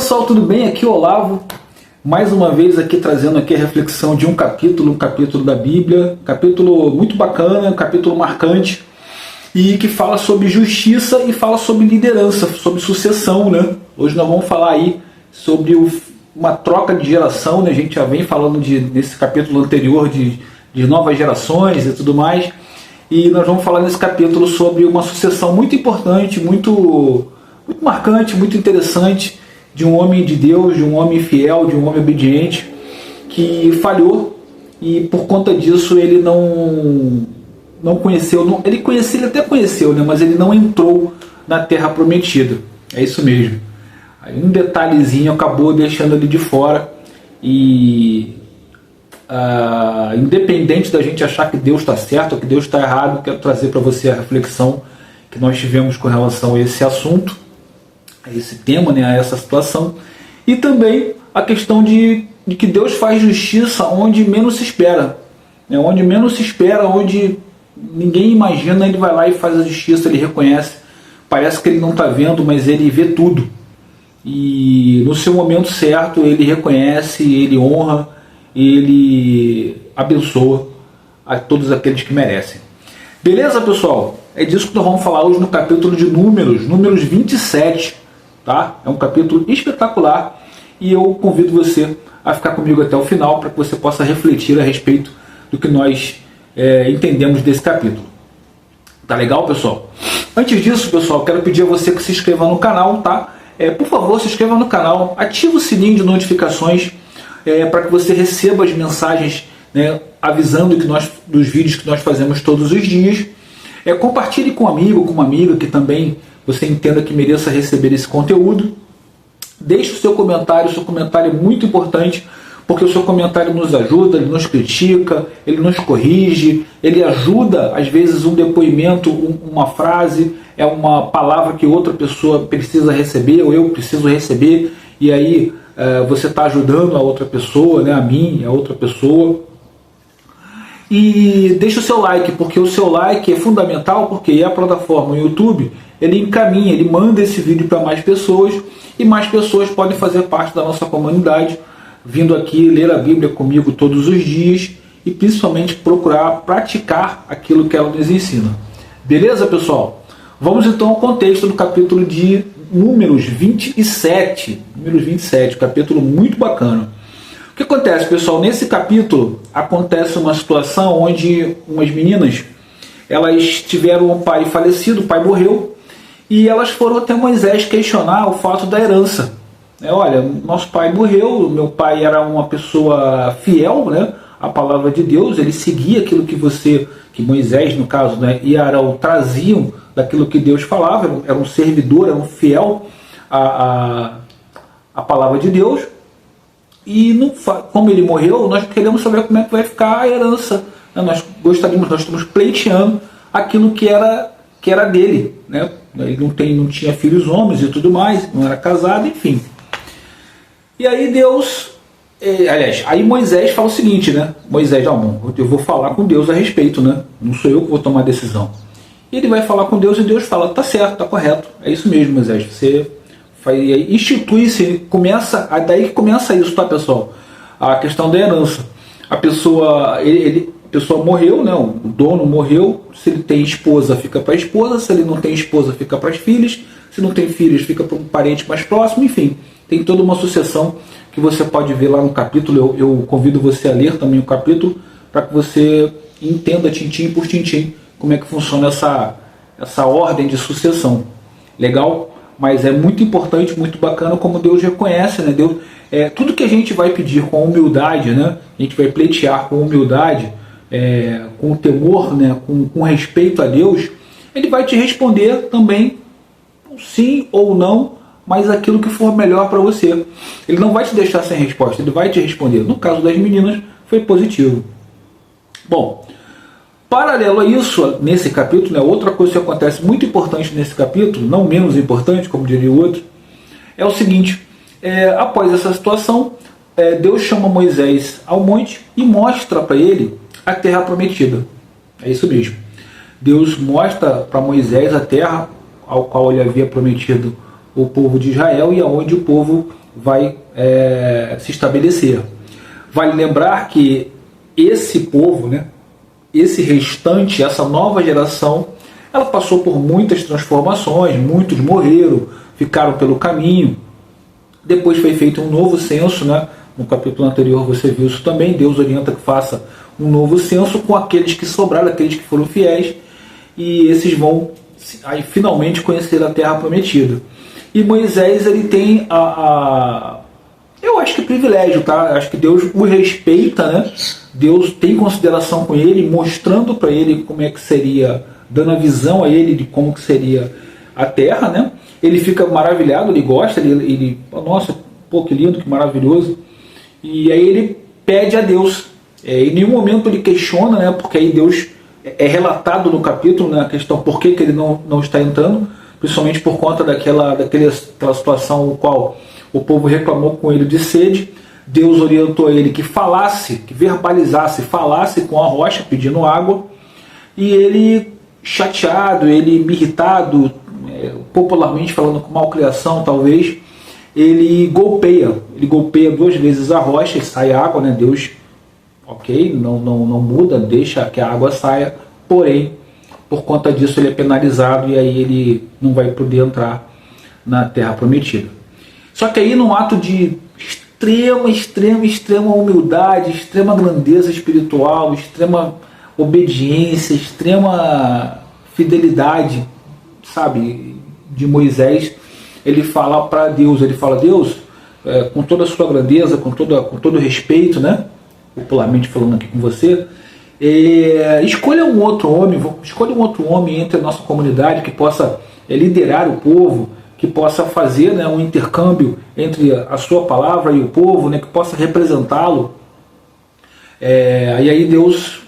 pessoal, tudo bem? Aqui é o Olavo, mais uma vez aqui trazendo aqui a reflexão de um capítulo da Bíblia, capítulo muito bacana, um capítulo marcante, e que fala sobre justiça e fala sobre liderança, sobre sucessão, né? Hoje nós vamos falar aí sobre uma troca de geração, né? A gente já vem falando nesse capítulo anterior de novas gerações e tudo mais, e nós vamos falar nesse capítulo sobre uma sucessão muito importante, muito marcante, muito interessante, de um homem de Deus, de um homem fiel, de um homem obediente, que falhou e por conta disso ele não conheceu, ele até conheceu, né, mas ele não entrou na terra prometida. É isso mesmo. Aí um detalhezinho acabou deixando ele de fora e independente da gente achar que Deus está certo ou que Deus está errado, quero trazer para você a reflexão que nós tivemos com relação a esse assunto, a esse tema, né, a essa situação, e também a questão de que Deus faz justiça onde menos se espera, né, onde menos se espera, onde ninguém imagina, ele vai lá e faz a justiça, ele reconhece, parece que ele não está vendo, mas ele vê tudo, e no seu momento certo ele reconhece, ele honra, ele abençoa a todos aqueles que merecem. Beleza, pessoal? É disso que nós vamos falar hoje no capítulo de Números 27, tá? É um capítulo espetacular e eu convido você a ficar comigo até o final para que você possa refletir a respeito do que nós entendemos desse capítulo. Tá legal, pessoal? Antes disso, pessoal, quero pedir a você que se inscreva no canal, tá? Por favor, se inscreva no canal, ative o sininho de notificações para que você receba as mensagens, né, avisando dos vídeos que nós fazemos todos os dias. Compartilhe com um amigo, com uma amiga que também você entenda que mereça receber esse conteúdo. Deixe o seu comentário é muito importante, porque o seu comentário nos ajuda, ele nos critica, ele nos corrige, ele ajuda, às vezes, um depoimento, uma frase, uma palavra que outra pessoa precisa receber, ou eu preciso receber, e aí você está ajudando a outra pessoa, né, a mim, a outra pessoa. E deixa o seu like, porque o seu like é fundamental, porque a plataforma, o YouTube, ele encaminha, ele manda esse vídeo para mais pessoas, e mais pessoas podem fazer parte da nossa comunidade, vindo aqui ler a Bíblia comigo todos os dias, e principalmente procurar praticar aquilo que ela nos ensina. Beleza, pessoal? Vamos então ao contexto do capítulo de Números 27, capítulo muito bacana. O que acontece, pessoal? Nesse capítulo acontece uma situação onde umas meninas, elas tiveram um pai falecido, o pai morreu, e elas foram até Moisés questionar o fato da herança. Olha, nosso pai morreu, meu pai era uma pessoa fiel, né, à palavra de Deus, ele seguia aquilo que Moisés, no caso, né, e Arão traziam daquilo que Deus falava, era um servidor, era um fiel à palavra de Deus. E como ele morreu, nós queremos saber como é que vai ficar a herança. Nós estamos pleiteando aquilo que era dele, né? Ele não tinha filhos homens e tudo mais, não era casado, enfim. E aí aí Moisés fala o seguinte, né? Moisés, eu vou falar com Deus a respeito, né? Não sou eu que vou tomar a decisão. E ele vai falar com Deus e Deus fala, tá certo, tá correto, é isso mesmo, Moisés, você institui-se, daí que começa isso, tá, pessoal? A questão da herança. A pessoa morreu, né? O dono morreu, se ele tem esposa, fica para a esposa, se ele não tem esposa, fica para as filhas, se não tem filhos, fica para um parente mais próximo, enfim, tem toda uma sucessão que você pode ver lá no capítulo. Eu convido você a ler também o capítulo, para que você entenda tintim por tintim como é que funciona essa ordem de sucessão. Legal? Mas é muito importante, muito bacana como Deus reconhece, né? Deus, tudo que a gente vai pedir com humildade, né? A gente vai pleitear com humildade, com temor, né? Com respeito a Deus, Ele vai te responder também sim ou não, mas aquilo que for melhor para você. Ele não vai te deixar sem resposta, Ele vai te responder. No caso das meninas, foi positivo. Bom, paralelo a isso, nesse capítulo, né, outra coisa que acontece muito importante nesse capítulo, não menos importante, como diria o outro, é o seguinte: após essa situação, Deus chama Moisés ao monte e mostra para ele a terra prometida. É isso mesmo. Deus mostra para Moisés a terra ao qual ele havia prometido o povo de Israel e aonde o povo vai se estabelecer. Vale lembrar que esse povo, né, esse restante, essa nova geração, ela passou por muitas transformações, muitos morreram, ficaram pelo caminho. Depois foi feito um novo censo, né? No capítulo anterior você viu isso também. Deus orienta que faça um novo censo com aqueles que sobraram, aqueles que foram fiéis, e esses vão aí finalmente conhecer a terra prometida. E Moisés, ele tem eu acho que privilégio, tá? Acho que Deus o respeita, né? Deus tem consideração com ele, mostrando para ele como é que seria, dando a visão a ele de como que seria a terra, né? Ele fica maravilhado, ele gosta, ele nossa, pô, que lindo, que maravilhoso. E aí ele pede a Deus. Em nenhum momento ele questiona, né? Porque aí Deus é relatado no capítulo, né, a questão por que ele não está entrando, principalmente por conta daquela situação no qual o povo reclamou com ele de sede. Deus orientou ele que falasse, que verbalizasse, falasse com a rocha pedindo água, e ele, chateado, ele irritado, popularmente falando com malcriação talvez, ele golpeia 2 vezes a rocha e sai água, né? Deus, ok, não muda, deixa que a água saia, porém, por conta disso ele é penalizado e aí ele não vai poder entrar na terra prometida. Só que aí, num ato de extrema humildade, extrema grandeza espiritual, extrema obediência, extrema fidelidade, sabe, de Moisés, ele fala para Deus, Deus, com toda a sua grandeza, com todo o respeito, né, popularmente falando aqui com você, escolha um outro homem entre a nossa comunidade que possa liderar o povo, que possa fazer, né, um intercâmbio entre a sua palavra e o povo, né, que possa representá-lo. E aí Deus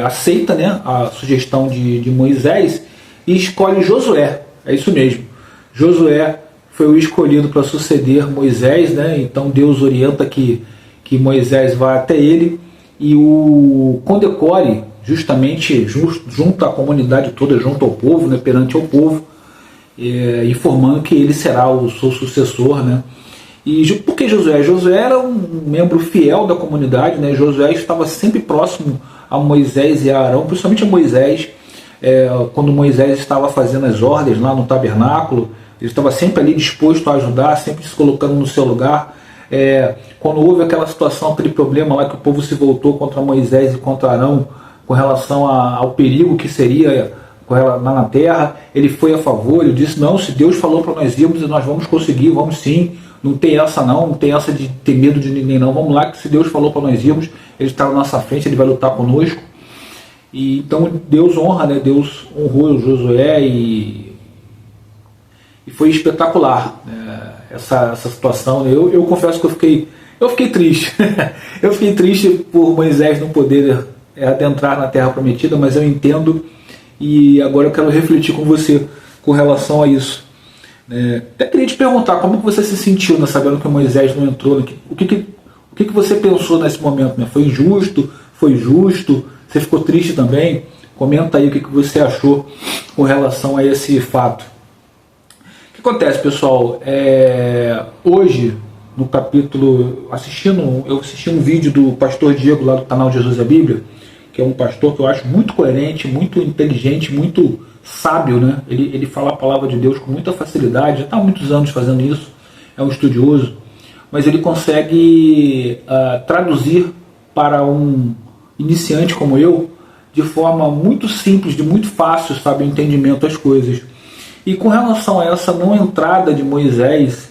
aceita, né, a sugestão de Moisés e escolhe Josué. É isso mesmo. Josué foi o escolhido para suceder Moisés, né? Então Deus orienta que Moisés vá até ele e o condecore justamente junto à comunidade toda, junto ao povo, né, perante ao povo, informando que ele será o seu sucessor, né? E por que Josué? Josué era um membro fiel da comunidade, né? Josué estava sempre próximo a Moisés e a Arão, principalmente a Moisés, quando Moisés estava fazendo as ordens lá no tabernáculo, ele estava sempre ali disposto a ajudar, sempre se colocando no seu lugar. Quando houve aquela situação, aquele problema lá que o povo se voltou contra Moisés e contra Arão com relação ao perigo que seria lá na terra, ele foi a favor, ele disse, não, se Deus falou para nós irmos, nós vamos conseguir, vamos sim, não tem essa não tem essa de ter medo de ninguém não, vamos lá, que se Deus falou para nós irmos, ele está na nossa frente, ele vai lutar conosco. E então Deus honra, né? Deus honrou o Josué e foi espetacular, essa situação. Eu confesso que eu fiquei triste. Eu fiquei triste por Moisés não poder adentrar na terra prometida, mas eu entendo, e agora eu quero refletir com você com relação a isso. Até queria te perguntar como que você se sentiu, né, sabendo que Moisés não entrou, né? O que você pensou nesse momento, né? Foi injusto? Foi justo? Você ficou triste também? Comenta aí o que você achou com relação a esse fato. O que acontece, pessoal? Hoje, no capítulo, eu assisti um vídeo do pastor Diego lá do canal Jesus e a Bíblia, que é um pastor que eu acho muito coerente, muito inteligente, muito sábio, né? Ele fala a palavra de Deus com muita facilidade, já está há muitos anos fazendo isso, é um estudioso, mas ele consegue traduzir para um iniciante como eu, de forma muito simples, de muito fácil, sabe, o entendimento das coisas. E com relação a essa não entrada de Moisés,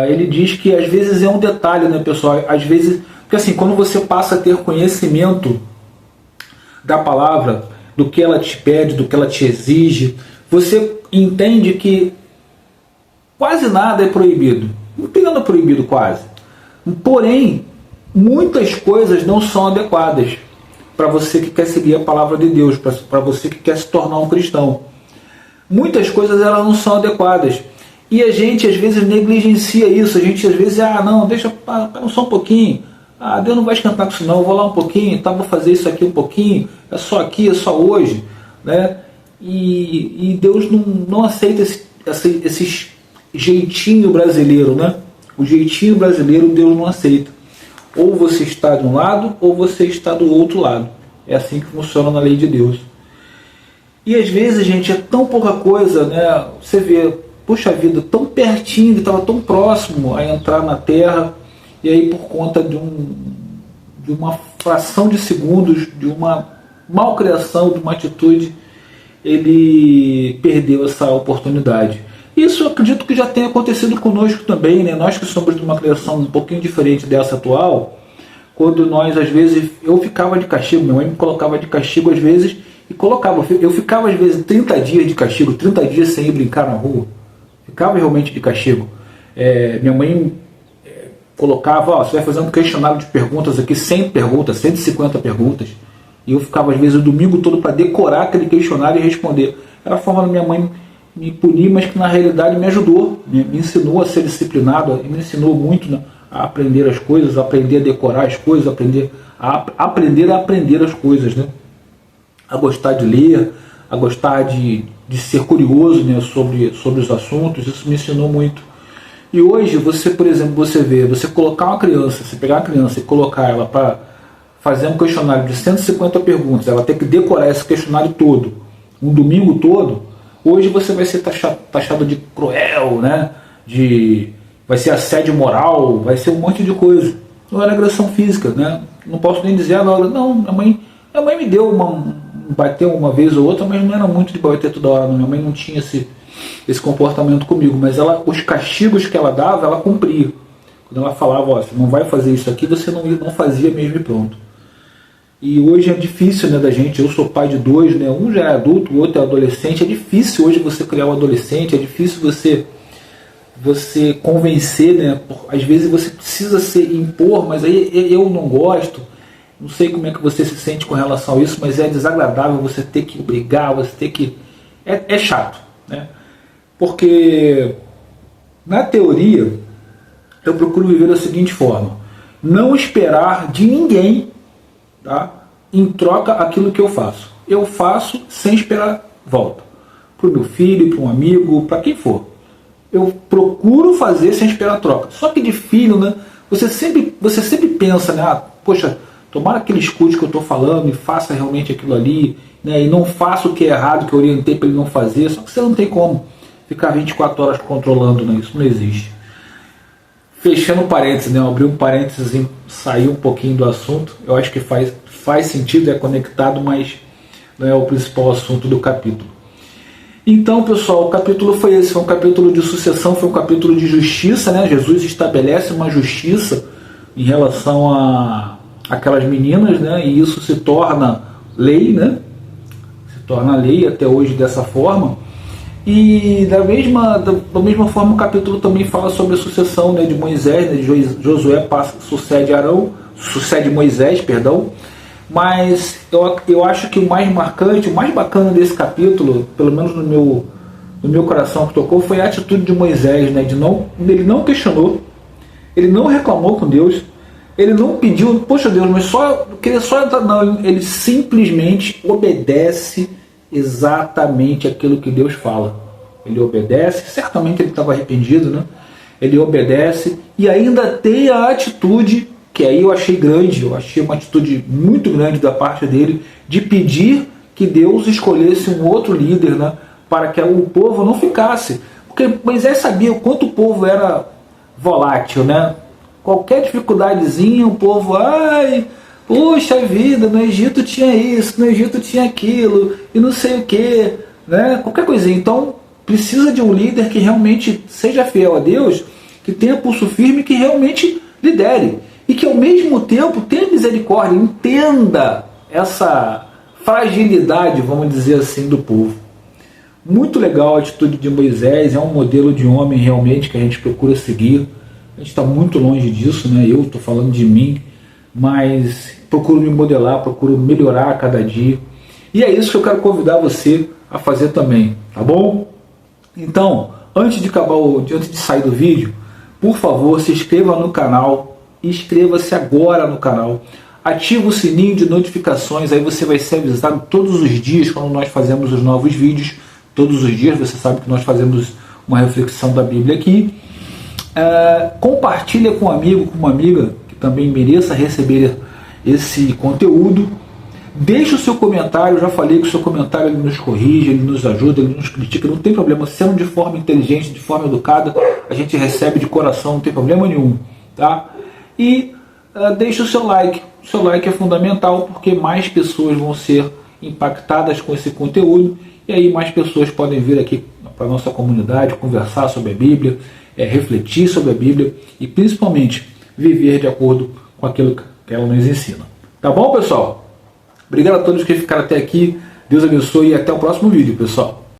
ele diz que às vezes é um detalhe, né, pessoal? Às vezes, porque assim, quando você passa a ter conhecimento da palavra, do que ela te pede, do que ela te exige, você entende que quase nada é proibido. Não tem nada proibido quase. Porém, muitas coisas não são adequadas para você que quer seguir a palavra de Deus, para você que quer se tornar um cristão. Muitas coisas elas não são adequadas. E a gente às vezes negligencia isso. A gente às vezes, não, deixa só um pouquinho. Deus não vai esquentar com isso não, eu vou lá um pouquinho, vou fazer isso aqui um pouquinho, é só aqui, é só hoje, né? E Deus não aceita esse jeitinho brasileiro, né? O jeitinho brasileiro Deus não aceita. Ou você está de um lado, ou você está do outro lado. É assim que funciona na lei de Deus. E às vezes, gente, é tão pouca coisa, né? Você vê, puxa vida, tão pertinho, ele estava tão próximo a entrar na Terra, e aí por conta de uma fração de segundos, de uma malcriação, de uma atitude, ele perdeu essa oportunidade. Isso eu acredito que já tenha acontecido conosco também, né? Nós que somos de uma criação um pouquinho diferente dessa atual, quando nós, às vezes, eu ficava de castigo, minha mãe me colocava de castigo às vezes, e colocava, eu ficava às vezes 30 dias de castigo, 30 dias sem ir brincar na rua, ficava realmente de castigo. Minha mãe colocava, ó, você vai fazer um questionário de perguntas aqui, 100 perguntas, 150 perguntas, e eu ficava às vezes o domingo todo para decorar aquele questionário e responder. Era a forma da minha mãe me punir, mas que na realidade me ajudou, me ensinou a ser disciplinado, me ensinou muito, né, a aprender as coisas, a aprender a decorar as coisas, aprender a aprender as coisas, né? A gostar de ler, a gostar de ser curioso, né, sobre os assuntos. Isso me ensinou muito. E hoje, você, por exemplo, você colocar uma criança, você pegar uma criança e colocar ela para fazer um questionário de 150 perguntas, ela tem que decorar esse questionário todo, um domingo todo. Hoje você vai ser taxado de cruel, né? Vai ser assédio moral, vai ser um monte de coisa. Não era agressão física, né? Não posso nem dizer agora, não, minha mãe me deu bateu uma vez ou outra, mas não era muito de bater toda hora, não. Minha mãe não tinha esse comportamento comigo, mas os castigos que ela dava, ela cumpria. Quando ela falava, ó, você não vai fazer isso aqui, você não fazia mesmo e pronto. E hoje é difícil, né, da gente, eu sou pai de dois, né, um já é adulto, o outro é adolescente, é difícil hoje você criar um adolescente, é difícil você convencer, né, às vezes você precisa se impor, mas aí eu não gosto, não sei como é que você se sente com relação a isso, mas é desagradável você ter que obrigar, você ter que... É chato, né, porque na teoria eu procuro viver da seguinte forma: não esperar de ninguém, tá, em troca aquilo que eu faço. Eu faço sem esperar volta. Para o meu filho, para um amigo, para quem for. Eu procuro fazer sem esperar troca. Só que de filho, né, você sempre pensa, né, poxa, tomara que ele escute o que eu estou falando e faça realmente aquilo ali, né, e não faça o que é errado, que eu orientei para ele não fazer. Só que você não tem como ficar 24 horas controlando, né, isso não existe. Fechando parênteses, né, eu abri um parênteses e saí um pouquinho do assunto. Eu acho que faz sentido, é conectado, mas não é o principal assunto do capítulo. Então, pessoal, o capítulo foi esse, foi um capítulo de sucessão, foi um capítulo de justiça, né? Jesus estabelece uma justiça em relação a aquelas meninas, né? E isso se torna lei, né? Se torna lei até hoje dessa forma. E da mesma forma o capítulo também fala sobre a sucessão, né, de Moisés, né, de Josué sucede Moisés, perdão. Mas eu acho que o mais marcante, o mais bacana desse capítulo, pelo menos no meu coração que tocou, foi a atitude de Moisés, né, ele não questionou, ele não reclamou com Deus, ele não pediu, poxa Deus, mas queria só entrar, não, ele simplesmente obedece exatamente aquilo que Deus fala. Ele obedece, certamente ele estava arrependido, né? Ele obedece e ainda tem a atitude, que aí eu achei grande, eu achei uma atitude muito grande da parte dele, de pedir que Deus escolhesse um outro líder, né, para que o povo não ficasse. Porque Moisés sabia o quanto o povo era volátil, né? Qualquer dificuldadezinha, o povo, puxa vida, no Egito tinha isso, no Egito tinha aquilo, e não sei o que, né? Qualquer coisinha. Então, precisa de um líder que realmente seja fiel a Deus, que tenha pulso firme, que realmente lidere. E que ao mesmo tempo tenha misericórdia, entenda essa fragilidade, vamos dizer assim, do povo. Muito legal a atitude de Moisés, é um modelo de homem realmente que a gente procura seguir. A gente está muito longe disso, né? Eu estou falando de mim, mas procuro me modelar, procuro melhorar a cada dia. E é isso que eu quero convidar você a fazer também, tá bom? Então, antes de sair do vídeo, por favor, se inscreva no canal, inscreva-se agora no canal, ativa o sininho de notificações, aí você vai ser avisado todos os dias quando nós fazemos os novos vídeos. Todos os dias, você sabe que nós fazemos uma reflexão da Bíblia aqui. Compartilha com um amigo, com uma amiga que também mereça receber esse conteúdo. Deixe o seu comentário. Eu já falei que o seu comentário ele nos corrige, ele nos ajuda, ele nos critica, não tem problema, sendo de forma inteligente, de forma educada, a gente recebe de coração, não tem problema nenhum, tá? E deixe o seu like. O seu like é fundamental porque mais pessoas vão ser impactadas com esse conteúdo e aí mais pessoas podem vir aqui para a nossa comunidade, conversar sobre a Bíblia, refletir sobre a Bíblia e principalmente viver de acordo com aquilo que ela nos ensina. Tá bom, pessoal? Obrigado a todos que ficaram até aqui. Deus abençoe e até o próximo vídeo, pessoal.